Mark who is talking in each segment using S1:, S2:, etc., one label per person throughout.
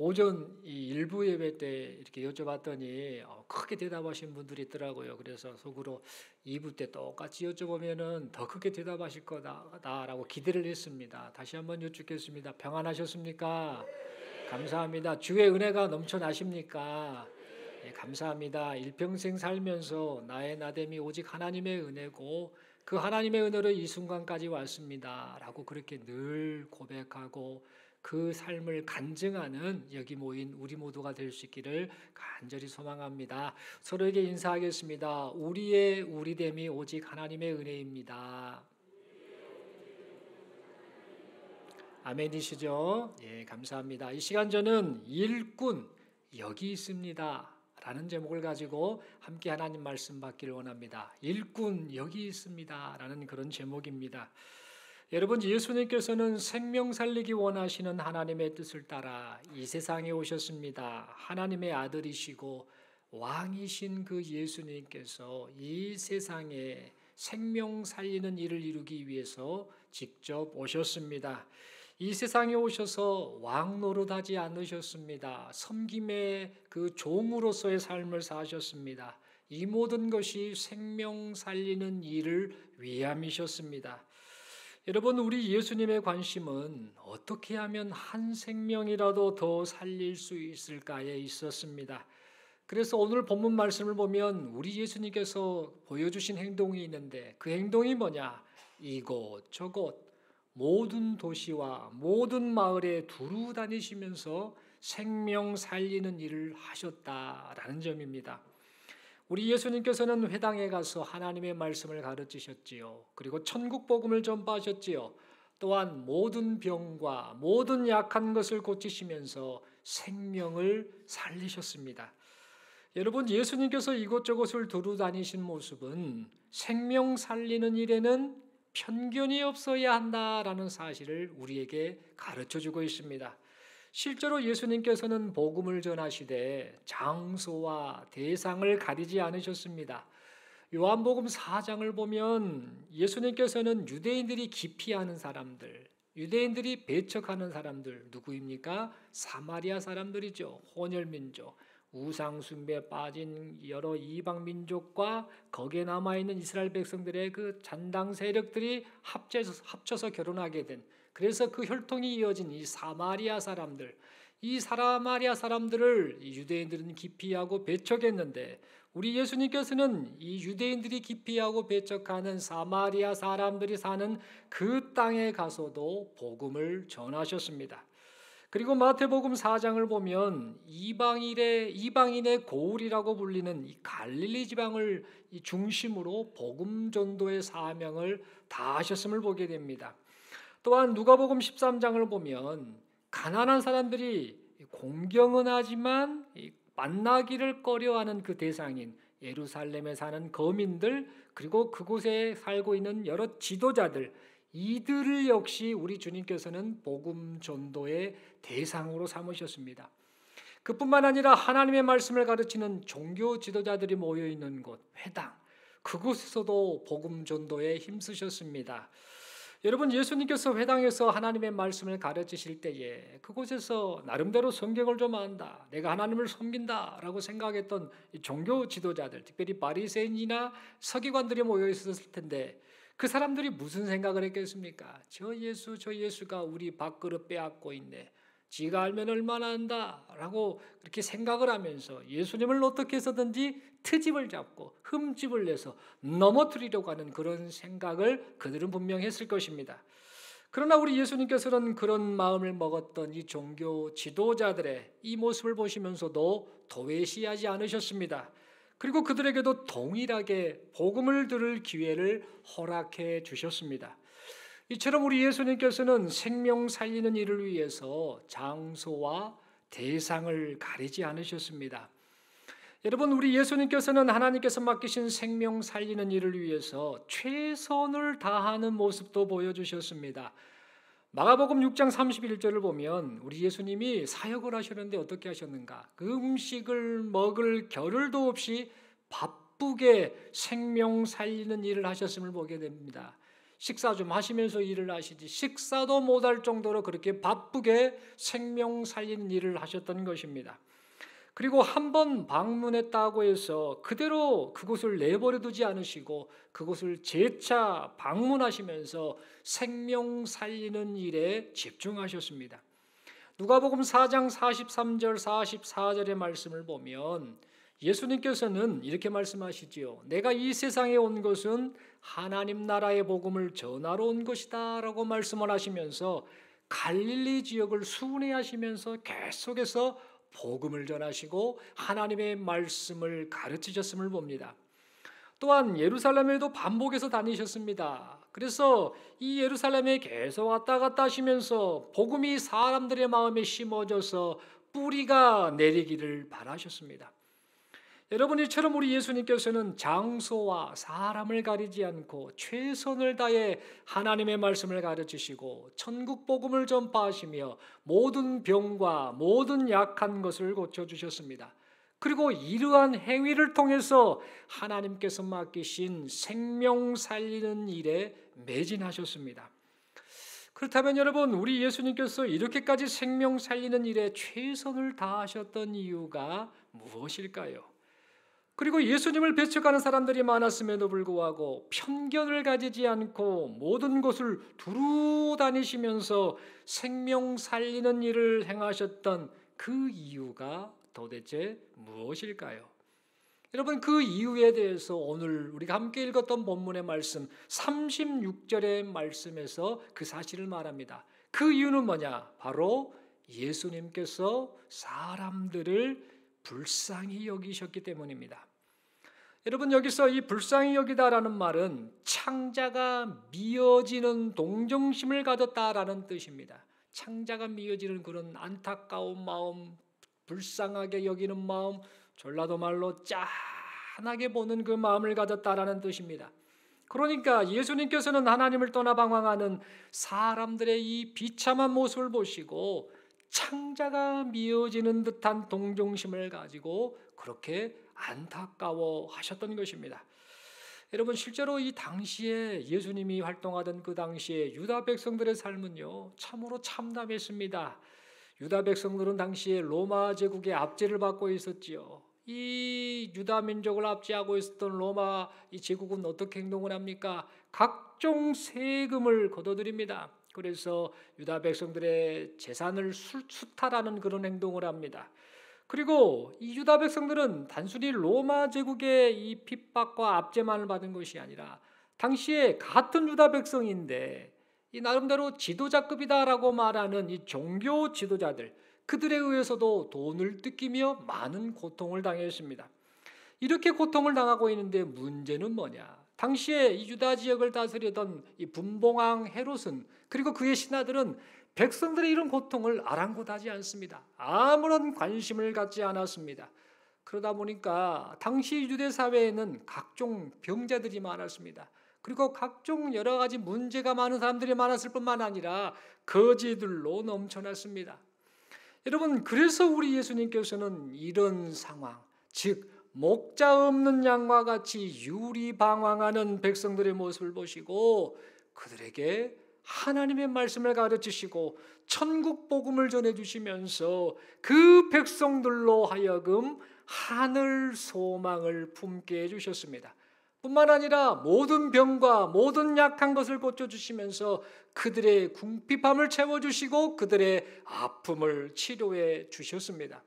S1: 오전 이 일부 예배 때 이렇게 여쭤봤더니 크게 대답하신 분들이 있더라고요. 그래서 속으로 2부 때 똑같이 여쭤보면은 더 크게 대답하실 거다라고 기대를 했습니다. 다시 한번 여쭙겠습니다. 평안하셨습니까? 감사합니다. 주의 은혜가 넘쳐나십니까? 네, 감사합니다. 일평생 살면서 나의 나됨이 오직 하나님의 은혜고 그 하나님의 은혜로 이 순간까지 왔습니다. 라고 그렇게 늘 고백하고 그 삶을 간증하는 여기 모인 우리 모두가 될 수 있기를 간절히 소망합니다. 서로에게 인사하겠습니다. 우리의 우리됨이 오직 하나님의 은혜입니다. 아멘이시죠? 예, 감사합니다. 이 시간 저는 일꾼 여기 있습니다 라는 제목을 가지고 함께 하나님 말씀 받기를 원합니다. 일꾼 여기 있습니다 라는 그런 제목입니다. 여러분, 예수님께서는 생명 살리기 원하시는 하나님의 뜻을 따라 이 세상에 오셨습니다. 하나님의 아들이시고 왕이신 그 예수님께서 이 세상에 생명 살리는 일을 이루기 위해서 직접 오셨습니다. 이 세상에 오셔서 왕 노릇하지 않으셨습니다. 섬김의 그 종으로서의 삶을 사셨습니다. 이 모든 것이 생명 살리는 일을 위함이셨습니다. 여러분, 우리 예수님의 관심은 어떻게 하면 한 생명이라도 더 살릴 수 있을까에 있었습니다. 그래서 오늘 본문 말씀을 보면 우리 예수님께서 보여주신 행동이 있는데 그 행동이 뭐냐? 이곳저곳 모든 도시와 모든 마을에 두루 다니시면서 생명 살리는 일을 하셨다라는 점입니다. 우리 예수님께서는 회당에 가서 하나님의 말씀을 가르치셨지요. 그리고 천국 복음을 전파하셨지요. 또한 모든 병과 모든 약한 것을 고치시면서 생명을 살리셨습니다. 여러분, 예수님께서 이곳저곳을 두루 다니신 모습은 생명 살리는 일에는 편견이 없어야 한다라는 사실을 우리에게 가르쳐주고 있습니다. 실제로 예수님께서는 복음을 전하시되 장소와 대상을 가리지 않으셨습니다. 요한복음 4장을 보면 예수님께서는 유대인들이 기피하는 사람들, 유대인들이 배척하는 사람들 누구입니까? 사마리아 사람들이죠. 혼혈민족, 우상숭배에 빠진 여러 이방 민족과 거기에 남아있는 이스라엘 백성들의 그 잔당 세력들이 합쳐서 결혼하게 된, 그래서 그 혈통이 이어진 이 사마리아 사람들, 이 사마리아 사람들을 유대인들은 기피하고 배척했는데 우리 예수님께서는 이 유대인들이 기피하고 배척하는 사마리아 사람들이 사는 그 땅에 가서도 복음을 전하셨습니다. 그리고 마태복음 4장을 보면 이방인의 고울이라고 불리는 이 갈릴리 지방을 중심으로 복음 전도의 사명을 다하셨음을 보게 됩니다. 또한 누가복음 13장을 보면 가난한 사람들이 공경은 하지만 만나기를 꺼려하는 그 대상인 예루살렘에 사는 거민들, 그리고 그곳에 살고 있는 여러 지도자들, 이들을 역시 우리 주님께서는 복음 전도의 대상으로 삼으셨습니다. 그뿐만 아니라 하나님의 말씀을 가르치는 종교 지도자들이 모여 있는 곳, 회당, 그곳에서도 복음 전도에 힘쓰셨습니다. 여러분, 예수님께서 회당에서 하나님의 말씀을 가르치실 때에 그곳에서 나름대로 성경을 좀 안다, 내가 하나님을 섬긴다라고 생각했던 종교 지도자들, 특별히 바리새인이나 서기관들이 모여 있었을 텐데 그 사람들이 무슨 생각을 했겠습니까? 저 예수가 우리 밥그릇 빼앗고 있네, 지가 알면 얼마나 안다라고 그렇게 생각을 하면서 예수님을 어떻게 해서든지 트집을 잡고 흠집을 내서 넘어뜨리려고 하는 그런 생각을 그들은 분명히 했을 것입니다. 그러나 우리 예수님께서는 그런 마음을 먹었던 이 종교 지도자들의 이 모습을 보시면서도 도외시하지 않으셨습니다. 그리고 그들에게도 동일하게 복음을 들을 기회를 허락해 주셨습니다. 이처럼 우리 예수님께서는 생명 살리는 일을 위해서 장소와 대상을 가리지 않으셨습니다. 여러분, 우리 예수님께서는 하나님께서 맡기신 생명 살리는 일을 위해서 최선을 다하는 모습도 보여주셨습니다. 마가복음 6장 31절을 보면 우리 예수님이 사역을 하셨는데 어떻게 하셨는가? 그 음식을 먹을 겨를도 없이 바쁘게 생명 살리는 일을 하셨음을 보게 됩니다. 식사 좀 하시면서 일을 하시지 식사도 못할 정도로 그렇게 바쁘게 생명 살리는 일을 하셨던 것입니다. 그리고 한 번 방문했다고 해서 그대로 그곳을 내버려 두지 않으시고 그곳을 재차 방문하시면서 생명 살리는 일에 집중하셨습니다. 누가복음 4장 43절 44절의 말씀을 보면 예수님께서는 이렇게 말씀하시지요. 내가 이 세상에 온 것은 하나님 나라의 복음을 전하러 온 것이다 라고 말씀을 하시면서 갈릴리 지역을 순회하시면서 계속해서 복음을 전하시고 하나님의 말씀을 가르치셨음을 봅니다. 또한 예루살렘에도 반복해서 다니셨습니다. 그래서 이 예루살렘에 계속 왔다 갔다 하시면서 복음이 사람들의 마음에 심어져서 뿌리가 내리기를 바라셨습니다. 여러분, 이처럼 우리 예수님께서는 장소와 사람을 가리지 않고 최선을 다해 하나님의 말씀을 가르치시고 천국 복음을 전파하시며 모든 병과 모든 약한 것을 고쳐주셨습니다. 그리고 이러한 행위를 통해서 하나님께서 맡기신 생명 살리는 일에 매진하셨습니다. 그렇다면 여러분, 우리 예수님께서 이렇게까지 생명 살리는 일에 최선을 다하셨던 이유가 무엇일까요? 그리고 예수님을 배척하는 사람들이 많았음에도 불구하고 편견을 가지지 않고 모든 곳을 두루 다니시면서 생명 살리는 일을 행하셨던 그 이유가 도대체 무엇일까요? 여러분, 그 이유에 대해서 오늘 우리가 함께 읽었던 본문의 말씀 36절의 말씀에서 그 사실을 말합니다. 그 이유는 뭐냐? 바로 예수님께서 사람들을 불쌍히 여기셨기 때문입니다. 여러분, 여기서 이 불쌍히 여기다라는 말은 창자가 미어지는 동정심을 가졌다라는 뜻입니다. 창자가 미어지는 그런 안타까운 마음, 불쌍하게 여기는 마음, 전라도 말로 짠하게 보는 그 마음을 가졌다라는 뜻입니다. 그러니까 예수님께서는 하나님을 떠나 방황하는 사람들의 이 비참한 모습을 보시고 창자가 미어지는 듯한 동정심을 가지고 그렇게 안타까워 하셨던 것입니다. 여러분, 실제로 이 당시에 예수님이 활동하던 그 당시에 유다 백성들의 삶은요 참으로 참담했습니다. 유다 백성들은 당시에 로마 제국의 압제를 받고 있었지요. 이 유다 민족을 압제하고 있었던 로마 이 제국은 어떻게 행동을 합니까? 각종 세금을 걷어들입니다. 그래서 유다 백성들의 재산을 수탈하는 그런 행동을 합니다. 그리고 이 유다 백성들은 단순히 로마 제국의 이 핍박과 압제만을 받은 것이 아니라 당시에 같은 유다 백성인데 이 나름대로 지도자급이다라고 말하는 이 종교 지도자들, 그들에 의해서도 돈을 뜯기며 많은 고통을 당했습니다. 이렇게 고통을 당하고 있는데 문제는 뭐냐? 당시에 이 유다 지역을 다스리던 이 분봉왕 헤롯은 그리고 그의 신하들은 백성들의 이런 고통을 아랑곳하지 않습니다. 아무런 관심을 갖지 않았습니다. 그러다 보니까 당시 유대 사회에는 각종 병자들이 많았습니다. 그리고 각종 여러 가지 문제가 많은 사람들이 많았을 뿐만 아니라 거지들로 넘쳐났습니다. 여러분, 그래서 우리 예수님께서는 이런 상황, 즉 목자 없는 양과 같이 유리방황하는 백성들의 모습을 보시고 그들에게 하나님의 말씀을 가르치시고 천국 복음을 전해주시면서 그 백성들로 하여금 하늘 소망을 품게 해주셨습니다. 뿐만 아니라 모든 병과 모든 약한 것을 고쳐주시면서 그들의 궁핍함을 채워주시고 그들의 아픔을 치료해 주셨습니다.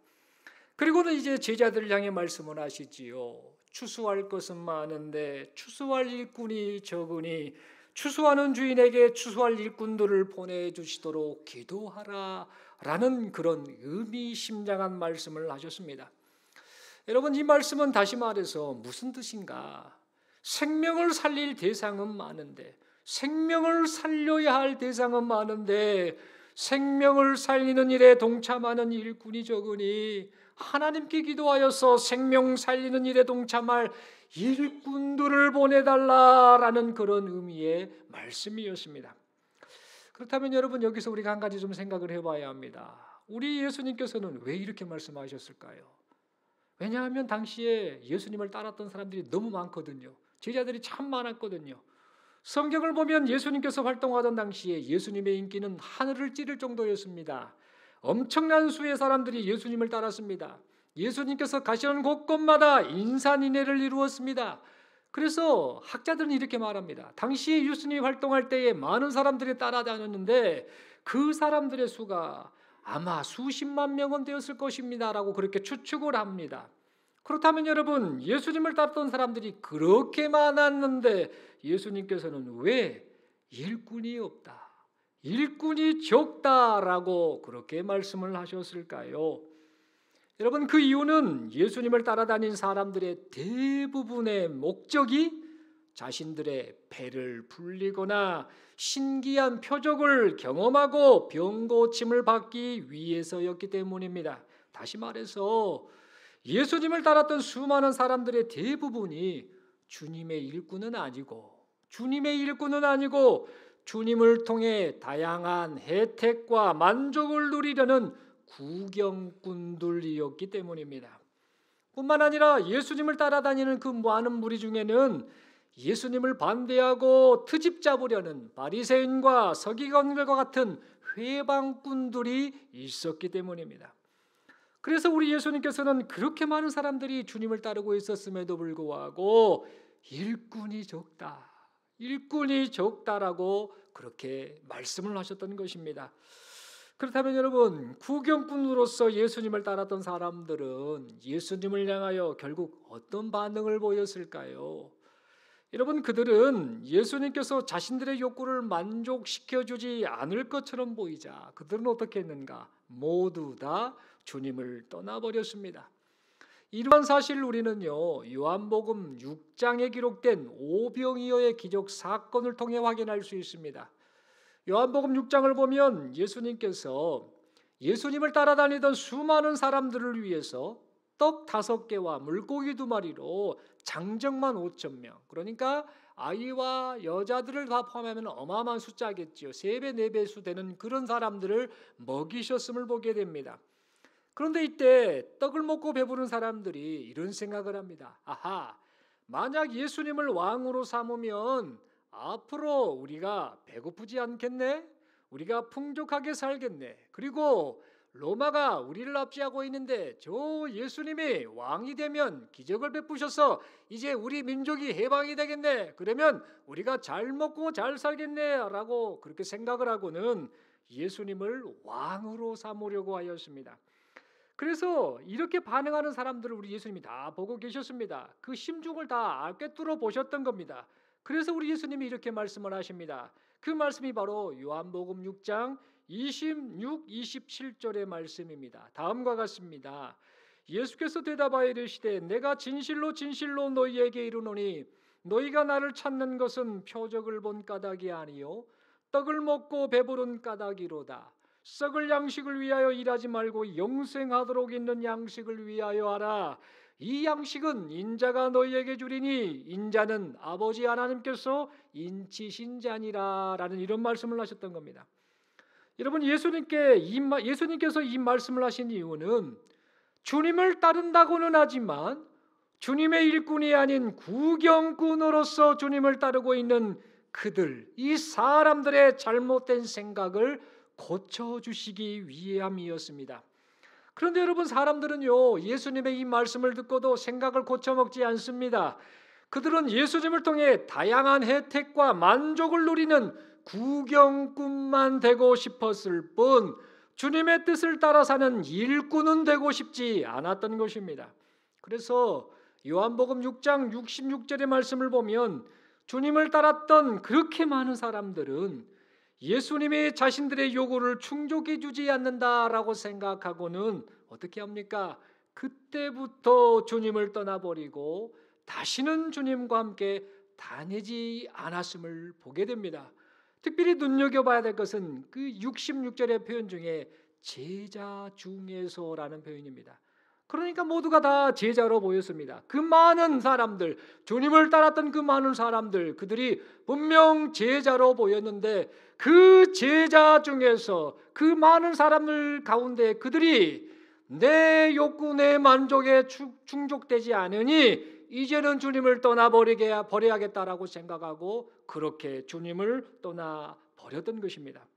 S1: 그리고는 이제 제자들을 향해 말씀을 하시지요. 추수할 것은 많은데 추수할 일꾼이 적으니 추수하는 주인에게 추수할 일꾼들을 보내주시도록 기도하라 라는 그런 의미심장한 말씀을 하셨습니다. 여러분, 이 말씀은 다시 말해서 무슨 뜻인가? 생명을 살릴 대상은 많은데 생명을 살려야 할 대상은 많은데 생명을 살리는 일에 동참하는 일꾼이 적으니 하나님께 기도하여서 생명 살리는 일에 동참할 일꾼들을 보내달라라는 그런 의미의 말씀이었습니다. 그렇다면 여러분, 여기서 우리가 한 가지 좀 생각을 해봐야 합니다. 우리 예수님께서는 왜 이렇게 말씀하셨을까요? 왜냐하면 당시에 예수님을 따랐던 사람들이 너무 많거든요. 제자들이 참 많았거든요. 성경을 보면 예수님께서 활동하던 당시에 예수님의 인기는 하늘을 찌를 정도였습니다. 엄청난 수의 사람들이 예수님을 따랐습니다. 예수님께서 가시는 곳곳마다 인산인해를 이루었습니다. 그래서 학자들은 이렇게 말합니다. 당시에 예수님이 활동할 때에 많은 사람들이 따라다녔는데 그 사람들의 수가 아마 수십만 명은 되었을 것입니다라고 그렇게 추측을 합니다. 그렇다면 여러분, 예수님을 따랐던 사람들이 그렇게 많았는데 예수님께서는 왜 일꾼이 없다, 일꾼이 적다라고 그렇게 말씀을 하셨을까요? 여러분, 그 이유는 예수님을 따라다닌 사람들의 대부분의 목적이 자신들의 배를 불리거나 신기한 표적을 경험하고 병고침을 받기 위해서였기 때문입니다. 다시 말해서 예수님을 따랐던 수많은 사람들의 대부분이 주님의 일꾼은 아니고 주님을 통해 다양한 혜택과 만족을 누리려는 구경꾼들이었기 때문입니다. 뿐만 아니라 예수님을 따라다니는 그 많은 무리 중에는 예수님을 반대하고 트집 잡으려는 바리새인과 서기관들과 같은 회방꾼들이 있었기 때문입니다. 그래서 우리 예수님께서는 그렇게 많은 사람들이 주님을 따르고 있었음에도 불구하고 일꾼이 적다라고 그렇게 말씀을 하셨던 것입니다. 그렇다면 여러분, 구경꾼으로서 예수님을 따랐던 사람들은 예수님을 향하여 결국 어떤 반응을 보였을까요? 여러분, 그들은 예수님께서 자신들의 욕구를 만족시켜주지 않을 것처럼 보이자 그들은 어떻게 했는가? 모두 다 주님을 떠나버렸습니다. 이러한 사실을 우리는요, 요한복음 6장에 기록된 오병이어의 기적 사건을 통해 확인할 수 있습니다. 요한복음 6장을 보면 예수님께서 예수님을 따라다니던 수많은 사람들을 위해서 떡 5개와 물고기 2마리로 장정만 5,000명, 그러니까 아이와 여자들을 다 포함하면 어마어마한 숫자겠지요. 3배, 4배 되는 그런 사람들을 먹이셨음을 보게 됩니다. 그런데 이때 떡을 먹고 배부른 사람들이 이런 생각을 합니다. 아하, 만약 예수님을 왕으로 삼으면 앞으로 우리가 배고프지 않겠네? 우리가 풍족하게 살겠네. 그리고 로마가 우리를 압제하고 있는데 저 예수님이 왕이 되면 기적을 베푸셔서 이제 우리 민족이 해방이 되겠네. 그러면 우리가 잘 먹고 잘 살겠네 라고 그렇게 생각을 하고는 예수님을 왕으로 삼으려고 하였습니다. 그래서 이렇게 반응하는 사람들을 우리 예수님이 다 보고 계셨습니다. 그 심중을 다 꿰뚫어 보셨던 겁니다. 그래서 우리 예수님이 이렇게 말씀을 하십니다. 그 말씀이 바로 요한복음 6장 26, 27절의 말씀입니다. 다음과 같습니다. 예수께서 대답하여 이르시되 내가 진실로 진실로 너희에게 이르노니 너희가 나를 찾는 것은 표적을 본 까닭이 아니요 떡을 먹고 배부른 까닭이로다. 썩을 양식을 위하여 일하지 말고 영생하도록 있는 양식을 위하여 하라. 이 양식은 인자가 너희에게 주리니 인자는 아버지 하나님께서 인치신 자니라 라는 이런 말씀을 하셨던 겁니다. 여러분, 예수님께서 이 말씀을 하신 이유는 주님을 따른다고는 하지만 주님의 일꾼이 아닌 구경꾼으로서 주님을 따르고 있는 그들, 이 사람들의 잘못된 생각을 고쳐주시기 위함이었습니다. 그런데 여러분, 사람들은요, 예수님의 이 말씀을 듣고도 생각을 고쳐먹지 않습니다. 그들은 예수님을 통해 다양한 혜택과 만족을 누리는 구경꾼만 되고 싶었을 뿐 주님의 뜻을 따라 사는 일꾼은 되고 싶지 않았던 것입니다. 그래서 요한복음 6장 66절의 말씀을 보면 주님을 따랐던 그렇게 많은 사람들은 예수님이 자신들의 요구를 충족해 주지 않는다라고 생각하고는 어떻게 합니까? 그때부터 주님을 떠나버리고 다시는 주님과 함께 다니지 않았음을 보게 됩니다. 특별히 눈여겨봐야 될 것은 그 66절의 표현 중에 제자 중에서라는 표현입니다. 그러니까 모두가 다 제자로 보였습니다. 그 많은 사람들, 주님을 따랐던 그 많은 사람들, 그들이 분명 제자로 보였는데 그 제자 중에서 그 많은 사람들 가운데 그들이 내 욕구, 내 만족에 충족되지 않으니 이제는 주님을 버려야겠다라고 생각하고 그렇게 주님을 떠나 버렸던 것입니다.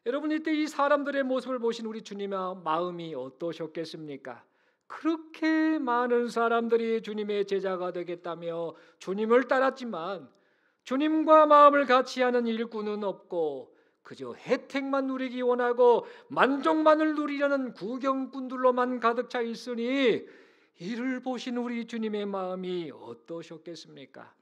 S1: 여러분, 이때 이 사람들의 모습을 보신 우리 주님의 마음이 어떠셨겠습니까? 그렇게 많은 사람들이 주님의 제자가 되겠다며 주님을 따랐지만 주님과 마음을 같이 하는 일꾼은 없고 그저 혜택만 누리기 원하고 만족만을 누리려는 구경꾼들로만 가득 차 있으니 이를 보신 우리 주님의 마음이 어떠셨겠습니까?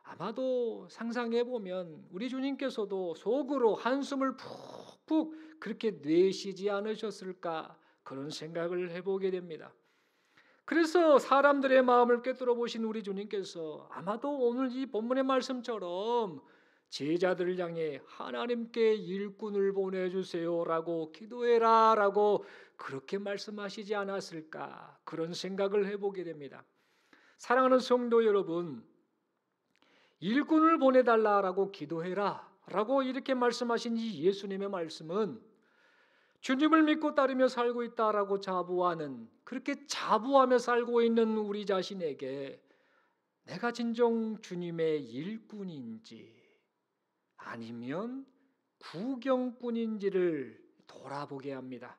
S1: 아마도 상상해 보면 우리 주님께서도 속으로 한숨을 푹푹 그렇게 내쉬지 않으셨을까 그런 생각을 해보게 됩니다. 그래서 사람들의 마음을 꿰뚫어 보신 우리 주님께서 아마도 오늘 이 본문의 말씀처럼 제자들을 향해 하나님께 일꾼을 보내주세요라고 기도해라라고 그렇게 말씀하시지 않았을까 그런 생각을 해보게 됩니다. 사랑하는 성도 여러분, 일꾼을 보내달라라고 기도해라라고 이렇게 말씀하신 이 예수님의 말씀은 주님을 믿고 따르며 살고 있다라고 자부하는, 그렇게 자부하며 살고 있는 우리 자신에게 내가 진정 주님의 일꾼인지 아니면 구경꾼인지를 돌아보게 합니다.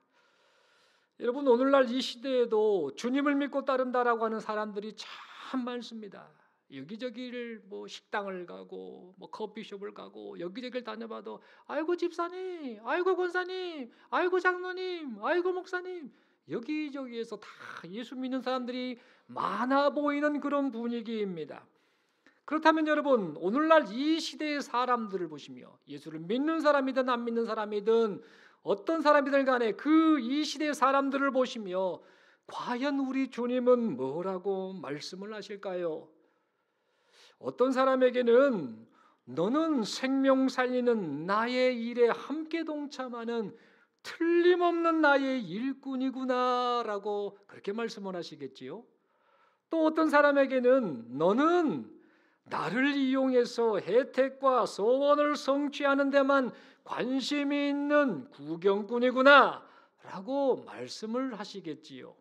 S1: 여러분, 오늘날 이 시대에도 주님을 믿고 따른다라고 하는 사람들이 참 많습니다. 여기저기를 식당을 가고 커피숍을 가고 여기저기를 다녀봐도 아이고 집사님, 아이고 권사님, 아이고 장로님, 아이고 목사님, 여기저기에서 다 예수 믿는 사람들이 많아 보이는 그런 분위기입니다. 그렇다면 여러분, 오늘날 이 시대의 사람들을 보시며 예수를 믿는 사람이든 안 믿는 사람이든 어떤 사람이든 간에 그 이 시대의 사람들을 보시며 과연 우리 주님은 뭐라고 말씀을 하실까요? 어떤 사람에게는 너는 생명 살리는 나의 일에 함께 동참하는 틀림없는 나의 일꾼이구나 라고 그렇게 말씀을 하시겠지요. 또 어떤 사람에게는 너는 나를 이용해서 혜택과 소원을 성취하는 데만 관심이 있는 구경꾼이구나 라고 말씀을 하시겠지요.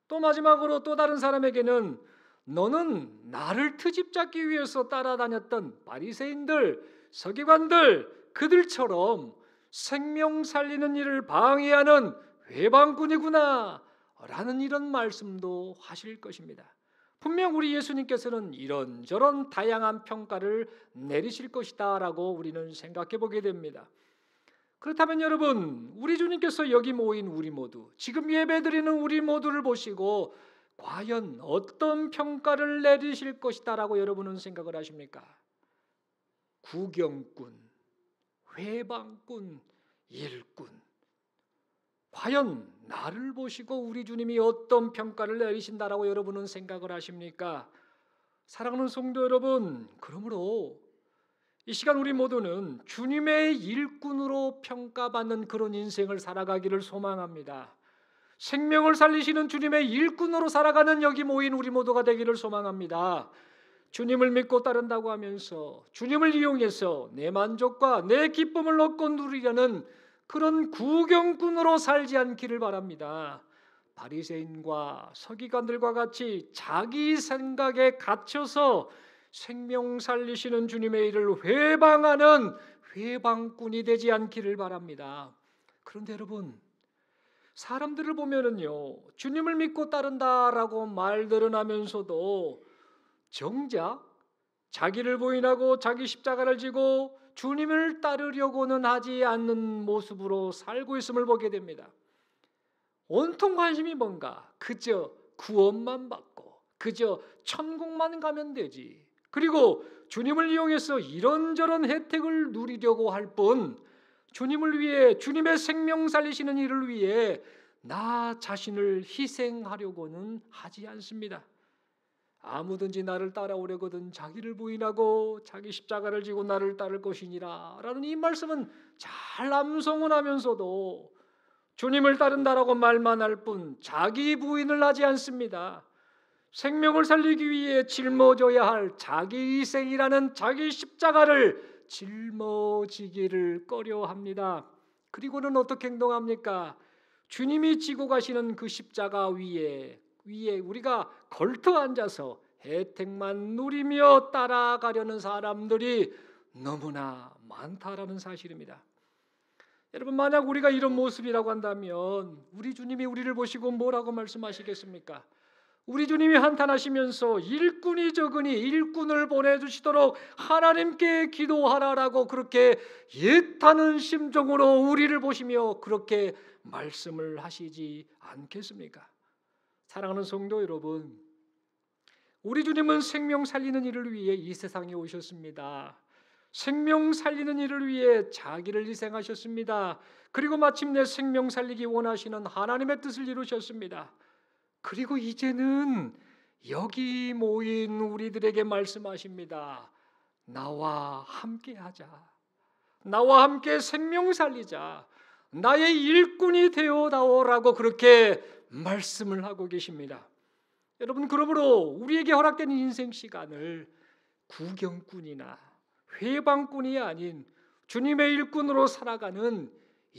S1: 또 마지막으로 또 다른 사람에게는 너는 나를 트집잡기 위해서 따라다녔던 바리새인들, 서기관들, 그들처럼 생명 살리는 일을 방해하는 회방꾼이구나 라는 이런 말씀도 하실 것입니다. 분명 우리 예수님께서는 이런저런 다양한 평가를 내리실 것이다 라고 우리는 생각해 보게 됩니다. 그렇다면 여러분, 우리 주님께서 여기 모인 우리 모두, 지금 예배드리는 우리 모두를 보시고 과연 어떤 평가를 내리실 것이다 라고 여러분은 생각을 하십니까? 구경꾼, 회방꾼, 일꾼, 과연 나를 보시고 우리 주님이 어떤 평가를 내리신다라고 여러분은 생각을 하십니까? 사랑하는 성도 여러분, 그러므로 이 시간 우리 모두는 주님의 일꾼으로 평가받는 그런 인생을 살아가기를 소망합니다. 생명을 살리시는 주님의 일꾼으로 살아가는 여기 모인 우리 모두가 되기를 소망합니다. 주님을 믿고 따른다고 하면서 주님을 이용해서 내 만족과 내 기쁨을 얻고 누리려는 그런 구경꾼으로 살지 않기를 바랍니다. 바리새인과 서기관들과 같이 자기 생각에 갇혀서 생명 살리시는 주님의 일을 회방하는 회방꾼이 되지 않기를 바랍니다. 그런데 여러분, 사람들을 보면은요, 주님을 믿고 따른다라고 말들은 하면서도 정작 자기를 부인하고 자기 십자가를 지고 주님을 따르려고는 하지 않는 모습으로 살고 있음을 보게 됩니다. 온통 관심이 뭔가 그저 구원만 받고 그저 천국만 가면 되지, 그리고 주님을 이용해서 이런저런 혜택을 누리려고 할 뿐 주님을 위해, 주님의 생명 살리시는 일을 위해 나 자신을 희생하려고는 하지 않습니다. 아무든지 나를 따라오려거든 자기를 부인하고 자기 십자가를 지고 나를 따를 것이니라 라는 이 말씀은 잘 암송은 하면서도 주님을 따른다라고 말만 할 뿐 자기 부인을 하지 않습니다. 생명을 살리기 위해 짊어져야 할 자기 희생이라는 자기 십자가를 짊어지기를 꺼려합니다. 그리고는 어떻게 행동합니까? 주님이 지고 가시는 그 십자가 위에 우리가 걸터 앉아서 혜택만 누리며 따라가려는 사람들이 너무나 많다라는 사실입니다. 여러분, 만약 우리가 이런 모습이라고 한다면 우리 주님이 우리를 보시고 뭐라고 말씀하시겠습니까? 우리 주님이 한탄하시면서 일꾼이 적으니 일꾼을 보내주시도록 하나님께 기도하라라고 그렇게 애타는 심정으로 우리를 보시며 그렇게 말씀을 하시지 않겠습니까? 사랑하는 성도 여러분, 우리 주님은 생명 살리는 일을 위해 이 세상에 오셨습니다. 생명 살리는 일을 위해 자기를 희생하셨습니다. 그리고 마침내 생명 살리기 원하시는 하나님의 뜻을 이루셨습니다. 그리고 이제는 여기 모인 우리들에게 말씀하십니다. 나와 함께 하자. 나와 함께 생명 살리자. 나의 일꾼이 되어다오라고 그렇게 말씀을 하고 계십니다. 여러분, 그러므로 우리에게 허락된 인생 시간을 구경꾼이나 회방꾼이 아닌 주님의 일꾼으로 살아가는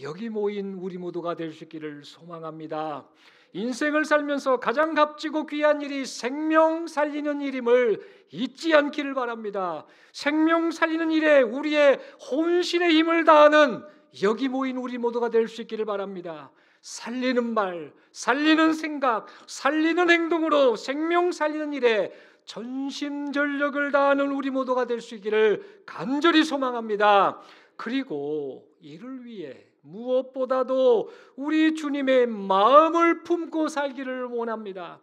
S1: 여기 모인 우리 모두가 될 수 있기를 소망합니다. 인생을 살면서 가장 값지고 귀한 일이 생명 살리는 일임을 잊지 않기를 바랍니다. 생명 살리는 일에 우리의 혼신의 힘을 다하는 여기 모인 우리 모두가 될 수 있기를 바랍니다. 살리는 말, 살리는 생각, 살리는 행동으로 생명 살리는 일에 전심전력을 다하는 우리 모두가 될 수 있기를 간절히 소망합니다. 그리고 이를 위해 무엇보다도 우리 주님의 마음을 품고 살기를 원합니다.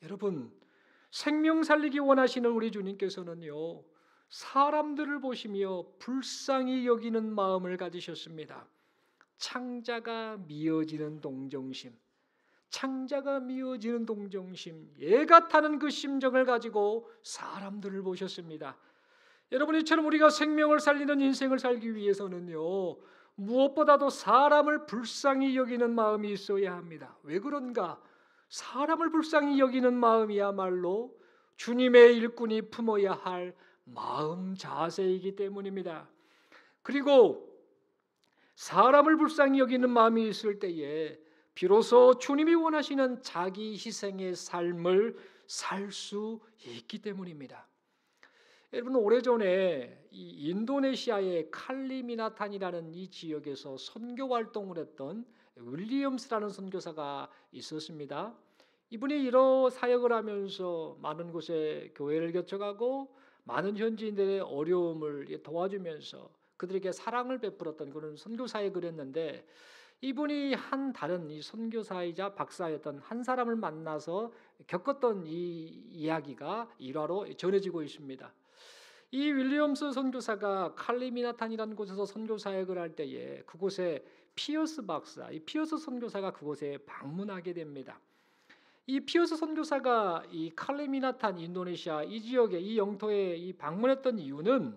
S1: 여러분, 생명 살리기 원하시는 우리 주님께서는요, 사람들을 보시며 불쌍히 여기는 마음을 가지셨습니다. 창자가 미어지는 동정심, 창자가 미어지는 동정심, 애가 타는 그 심정을 가지고 사람들을 보셨습니다. 여러분, 이처럼 우리가 생명을 살리는 인생을 살기 위해서는요, 무엇보다도 사람을 불쌍히 여기는 마음이 있어야 합니다. 왜 그런가? 사람을 불쌍히 여기는 마음이야말로 주님의 일꾼이 품어야 할 마음 자세이기 때문입니다. 그리고 사람을 불쌍히 여기는 마음이 있을 때에 비로소 주님이 원하시는 자기 희생의 삶을 살 수 있기 때문입니다. 여러분, 오래전에 이 인도네시아의 칼리미나탄이라는 이 지역에서 선교 활동을 했던 윌리엄스라는 선교사가 있었습니다. 이분이 이러 사역을 하면서 많은 곳에 교회를 개척하고 많은 현지인들의 어려움을 도와주면서 그들에게 사랑을 베풀었던 그런 선교 사역을 했는데, 이분이 한 다른 이 선교사이자 박사였던 한 사람을 만나서 겪었던 이 이야기가 일화로 전해지고 있습니다. 이 윌리엄스 선교사가 칼리미나탄이라는 곳에서 선교 사역을 할 때에 그곳에 피어스 박사, 이 피어스 선교사가 그곳에 방문하게 됩니다. 이 피어스 선교사가 이 칼리미나탄 인도네시아 이 지역에 이 영토에 이 방문했던 이유는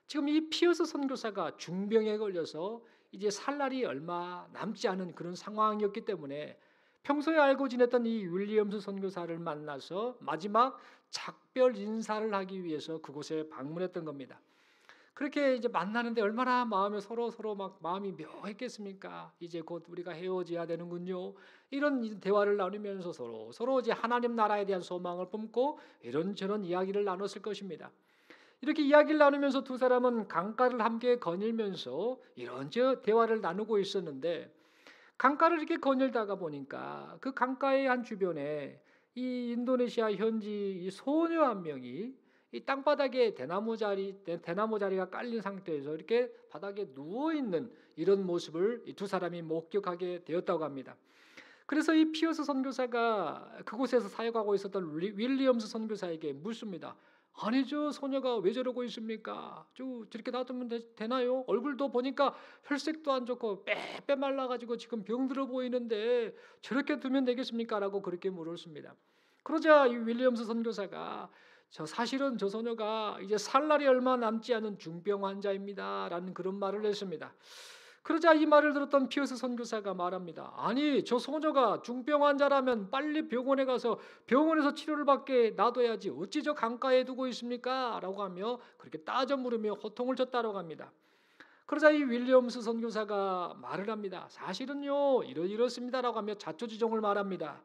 S1: 지금 이 피어스 선교사가 중병에 걸려서 이제 살 날이 얼마 남지 않은 그런 상황이었기 때문에 평소에 알고 지냈던 이 윌리엄스 선교사를 만나서 마지막 작별 인사를 하기 위해서 그곳에 방문했던 겁니다. 그렇게 이제 만나는데 얼마나 마음에 서로 막 마음이 묘했겠습니까? 이제 곧 우리가 헤어져야 되는군요. 이런 대화를 나누면서 서로 이제 하나님 나라에 대한 소망을 품고 이런저런 이야기를 나눴을 것입니다. 이렇게 이야기를 나누면서 두 사람은 강가를 함께 거닐면서 이런저런 대화를 나누고 있었는데, 강가를 이렇게 거닐다가 보니까 그 강가의 한 주변에 이 인도네시아 현지 이 소녀 한 명이 이 땅바닥에 대나무 자리가 깔린 상태에서 이렇게 바닥에 누워 있는 이런 모습을 이 두 사람이 목격하게 되었다고 합니다. 그래서 이 피어스 선교사가 그곳에서 사역하고 있었던 윌리엄스 선교사에게 묻습니다. 아니, 저 소녀가 왜 저러고 있습니까? 저렇게 놔두면 되나요? 얼굴도 보니까 혈색도 안 좋고 빼빼 말라가지고 지금 병들어 보이는데 저렇게 두면 되겠습니까? 라고 그렇게 물었습니다. 그러자 이 윌리엄스 선교사가 사실은 저 소녀가 이제 살 날이 얼마 남지 않은 중병 환자입니다 라는 그런 말을 했습니다. 그러자 이 말을 들었던 피어스 선교사가 말합니다. 아니, 저 소녀가 중병 환자라면 빨리 병원에 가서 병원에서 치료를 받게 놔둬야지 어찌 저 강가에 두고 있습니까? 라고 하며 그렇게 따져 물으며 호통을 쳤다고 합니다. 그러자 이 윌리엄스 선교사가 말을 합니다. 사실은요 이렇습니다라고 하며 자초지종을 말합니다.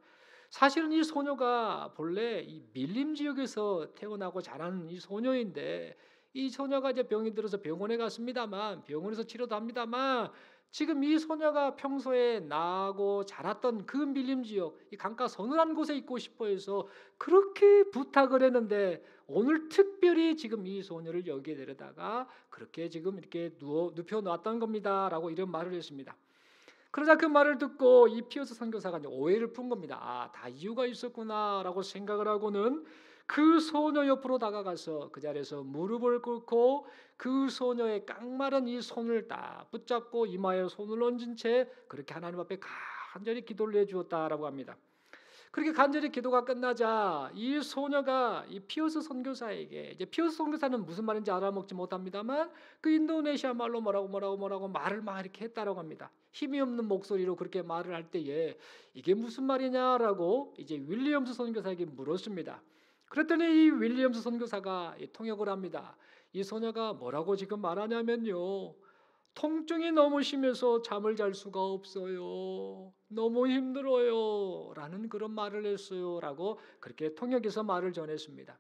S1: 사실은 이 소녀가 본래 이 밀림 지역에서 태어나고 자란 이 소녀인데, 이 소녀가 이제 병이 들어서 병원에 갔습니다만, 병원에서 치료도 합니다만, 지금 이 소녀가 평소에 나고 자랐던 그 밀림 지역, 이 강가 서늘한 곳에 있고 싶어 해서 그렇게 부탁을 했는데, 오늘 특별히 지금 이 소녀를 여기에 데려다가 그렇게 지금 이렇게 눕혀 놨던 겁니다라고 이런 말을 했습니다. 그러자 그 말을 듣고 이 피어스 선교사가 이제 오해를 푼 겁니다. 아, 다 이유가 있었구나라고 생각을 하고는 그 소녀 옆으로 다가가서 그 자리에서 무릎을 꿇고 그 소녀의 깡마른 이 손을 딱 붙잡고 이마에 손을 얹은 채 그렇게 하나님 앞에 간절히 기도를 해주었다라고 합니다. 그렇게 간절히 기도가 끝나자 이 소녀가 이 피어스 선교사에게, 이제 피어스 선교사는 무슨 말인지 알아먹지 못합니다만 그 인도네시아 말로 뭐라고 말을 막 이렇게 했다라고 합니다. 힘이 없는 목소리로 그렇게 말을 할 때에 이게 무슨 말이냐라고 이제 윌리엄스 선교사에게 물었습니다. 그랬더니 이 윌리엄스 선교사가 통역을 합니다. 이 소녀가 뭐라고 지금 말하냐면요, 통증이 너무 심해서 잠을 잘 수가 없어요. 너무 힘들어요. 라는 그런 말을 했어요. 라고 그렇게 통역해서 말을 전했습니다.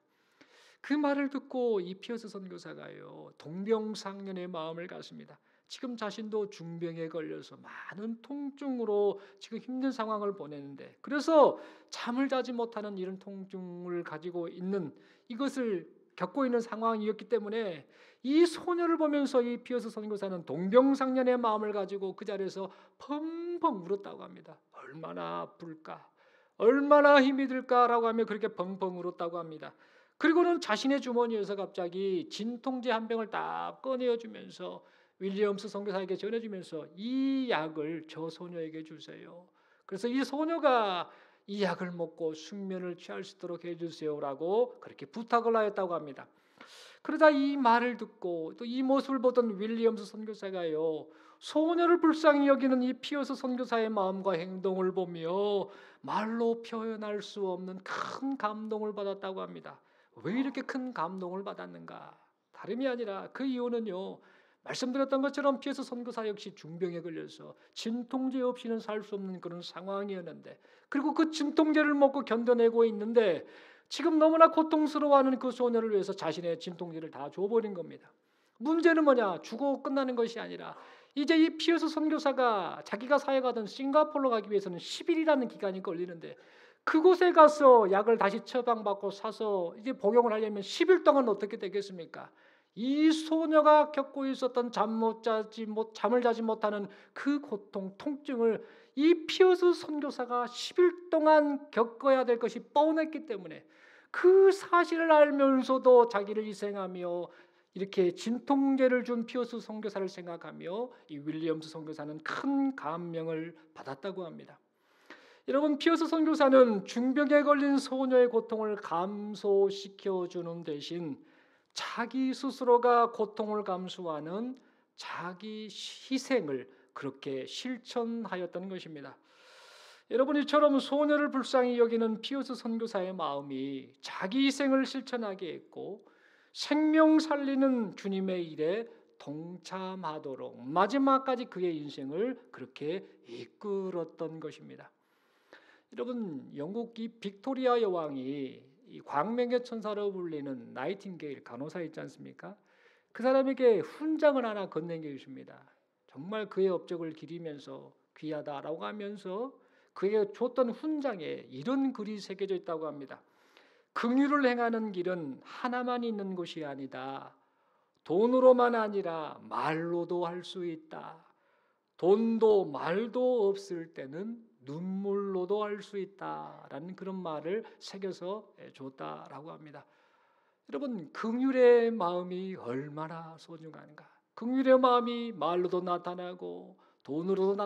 S1: 그 말을 듣고 이 피어스 선교사가요, 동병상련의 마음을 갖습니다. 지금 자신도 중병에 걸려서 많은 통증으로 지금 힘든 상황을 보내는데, 그래서 잠을 자지 못하는 이런 통증을 가지고 있는, 이것을 겪고 있는 상황이었기 때문에 이 소녀를 보면서 이 피어스 선교사는 동병상련의 마음을 가지고 그 자리에서 펑펑 울었다고 합니다. 얼마나 아플까, 얼마나 힘이 들까라고 하며 그렇게 펑펑 울었다고 합니다. 그리고는 자신의 주머니에서 갑자기 진통제 한 병을 딱 꺼내어주면서 윌리엄스 선교사에게 전해주면서 이 약을 저 소녀에게 주세요. 그래서 이 소녀가 이 약을 먹고 숙면을 취할 수 있도록 해주세요라고 그렇게 부탁을 하였다고 합니다. 그러자 이 말을 듣고 또 이 모습을 보던 윌리엄스 선교사가요, 소녀를 불쌍히 여기는 이 피어스 선교사의 마음과 행동을 보며 말로 표현할 수 없는 큰 감동을 받았다고 합니다. 왜 이렇게 큰 감동을 받았는가? 다름이 아니라 그 이유는요, 말씀드렸던 것처럼 피어스 선교사 역시 중병에 걸려서 진통제 없이는 살 수 없는 그런 상황이었는데, 그리고 그 진통제를 먹고 견뎌내고 있는데 지금 너무나 고통스러워하는 그 소녀를 위해서 자신의 진통제를 다 줘버린 겁니다. 문제는 뭐냐? 죽어 끝나는 것이 아니라 이제 이 피어스 선교사가 자기가 사역하던 싱가포르로 가기 위해서는 10일이라는 기간이 걸리는데, 그곳에 가서 약을 다시 처방받고 사서 이제 복용을 하려면 10일 동안 어떻게 되겠습니까? 이 소녀가 겪고 있었던 잠을 자지 못하는 그 고통, 통증을 이 피어스 선교사가 10일 동안 겪어야 될 것이 뻔했기 때문에 그 사실을 알면서도 자기를 희생하며 이렇게 진통제를 준 피어스 선교사를 생각하며 이 윌리엄스 선교사는 큰 감명을 받았다고 합니다. 여러분, 피어스 선교사는 중병에 걸린 소녀의 고통을 감소시켜 주는 대신 자기 스스로가 고통을 감수하는 자기 희생을 그렇게 실천하였던 것입니다. 여러분, 이처럼 소녀를 불쌍히 여기는 피어스 선교사의 마음이 자기 희생을 실천하게 했고 생명 살리는 주님의 일에 동참하도록 마지막까지 그의 인생을 그렇게 이끌었던 것입니다. 여러분, 영국 이 빅토리아 여왕이 이 광명의 천사로 불리는 나이팅게일 간호사 있지 않습니까? 그 사람에게 훈장을 하나 건넨 게 있습니다. 정말 그의 업적을 기리면서 귀하다라고 하면서 그에게 줬던 훈장에 이런 글이 새겨져 있다고 합니다. 긍휼을 행하는 길은 하나만 있는 것이 아니다. 돈으로만 아니라 말로도 할 수 있다. 돈도 말도 없을 때는 눈물로도 할 수 있다라는 그런 말을 새겨서 줬다라고 합니다. 여러분, 긍휼의 마음이 얼마나 소중한가? 긍휼의 마음이 말로도 나타나고 돈으로도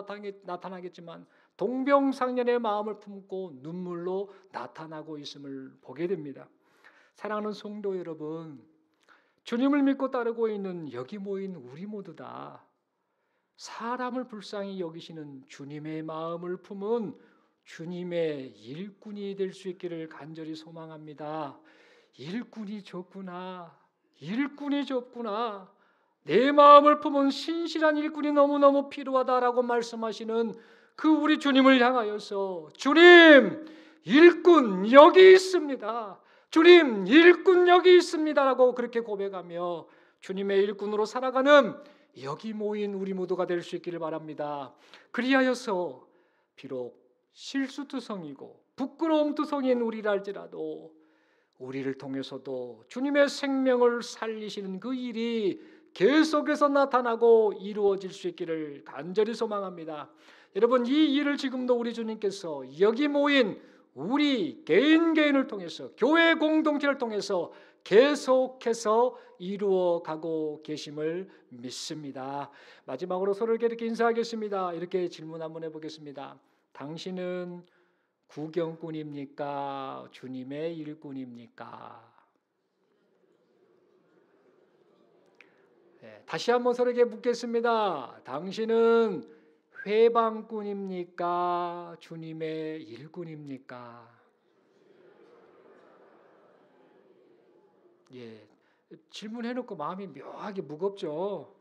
S1: 나타나겠지만 동병상련의 마음을 품고 눈물로 나타나고 있음을 보게 됩니다. 사랑하는 성도 여러분, 주님을 믿고 따르고 있는 여기 모인 우리 모두 다 사람을 불쌍히 여기시는 주님의 마음을 품은 주님의 일꾼이 될 수 있기를 간절히 소망합니다. 일꾼이 적구나. 일꾼이 적구나. 내 마음을 품은 신실한 일꾼이 너무너무 필요하다라고 말씀하시는 그 우리 주님을 향하여서 주님, 일꾼 여기 있습니다. 주님, 일꾼 여기 있습니다라고 그렇게 고백하며 주님의 일꾼으로 살아가는 여기 모인 우리 모두가 될 수 있기를 바랍니다. 그리하여서 비록 실수투성이고 부끄러움투성인 우리랄지라도 우리를 통해서도 주님의 생명을 살리시는 그 일이 계속해서 나타나고 이루어질 수 있기를 간절히 소망합니다. 여러분, 이 일을 지금도 우리 주님께서 여기 모인 우리 개인을 통해서, 교회 공동체를 통해서 계속해서 이루어가고 계심을 믿습니다. 마지막으로 서로에게 이렇게 인사하겠습니다. 이렇게 질문 한번 해보겠습니다. 당신은 구경꾼입니까? 주님의 일꾼입니까? 다시 한번 서로에게 묻겠습니다. 당신은 회방꾼입니까? 주님의 일꾼입니까? 질문해놓고 마음이 묘하게 무겁죠.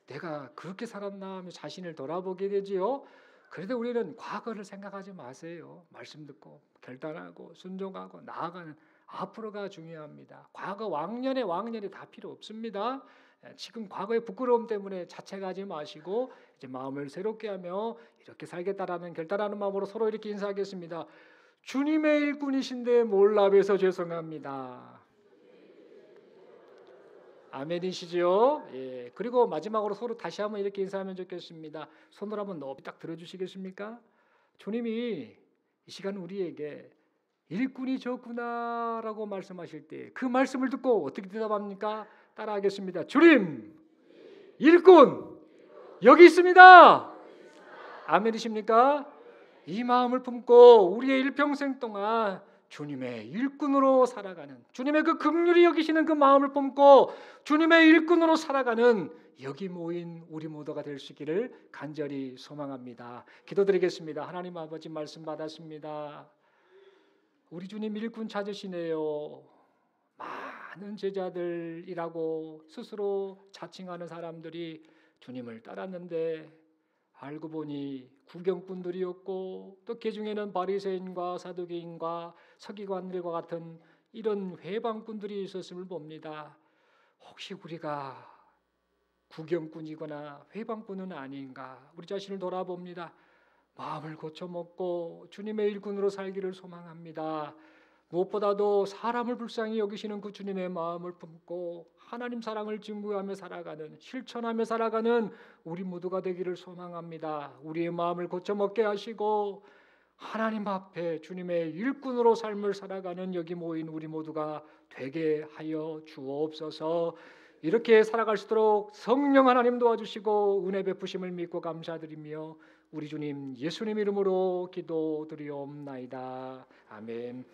S1: 내가 그렇게 살았나 하며 자신을 돌아보게 되지요. 그래도 우리는 과거를 생각하지 마세요. 말씀 듣고 결단하고 순종하고 나아가는 앞으로가 중요합니다. 과거 왕년에 다 필요 없습니다. 지금 과거의 부끄러움 때문에 자책하지 마시고 이제 마음을 새롭게 하며 이렇게 살겠다라는 결단하는 마음으로 서로 이렇게 인사하겠습니다. 주님의 일꾼이신데 몰라봬서 죄송합니다. 아멘이시죠? 그리고 마지막으로 서로 다시 한번 이렇게 인사하면 좋겠습니다. 손을 한번 높이 딱 들어주시겠습니까? 주님이 이 시간 우리에게 일꾼이 적구나라고 말씀하실 때 그 말씀을 듣고 어떻게 대답합니까? 따라하겠습니다. 주님, 일꾼 여기 있습니다. 아멘이십니까? 이 마음을 품고 우리의 일평생 동안 주님의 일꾼으로 살아가는, 주님의 그 긍휼히 여기시는 그 마음을 품고 주님의 일꾼으로 살아가는 여기 모인 우리 모두가 될 수 있기를 간절히 소망합니다. 기도드리겠습니다. 하나님 아버지, 말씀 받았습니다. 우리 주님 일꾼 찾으시네요. 많은 제자들이라고 스스로 자칭하는 사람들이 주님을 따랐는데 알고 보니 구경꾼들이었고 또 그 중에는 바리새인과 사두개인과 서기관들과 같은 이런 회방꾼들이 있었음을 봅니다. 혹시 우리가 구경꾼이거나 회방꾼은 아닌가? 우리 자신을 돌아봅니다. 마음을 고쳐먹고 주님의 일꾼으로 살기를 소망합니다. 무엇보다도 사람을 불쌍히 여기시는 그 주님의 마음을 품고 하나님 사랑을 증거하며 살아가는, 실천하며 살아가는 우리 모두가 되기를 소망합니다. 우리의 마음을 고쳐먹게 하시고 하나님 앞에 주님의 일꾼으로 삶을 살아가는 여기 모인 우리 모두가 되게 하여 주옵소서. 이렇게 살아갈 수 있도록 성령 하나님 도와주시고 은혜 베푸심을 믿고 감사드리며 우리 주님 예수님 이름으로 기도드리옵나이다. 아멘.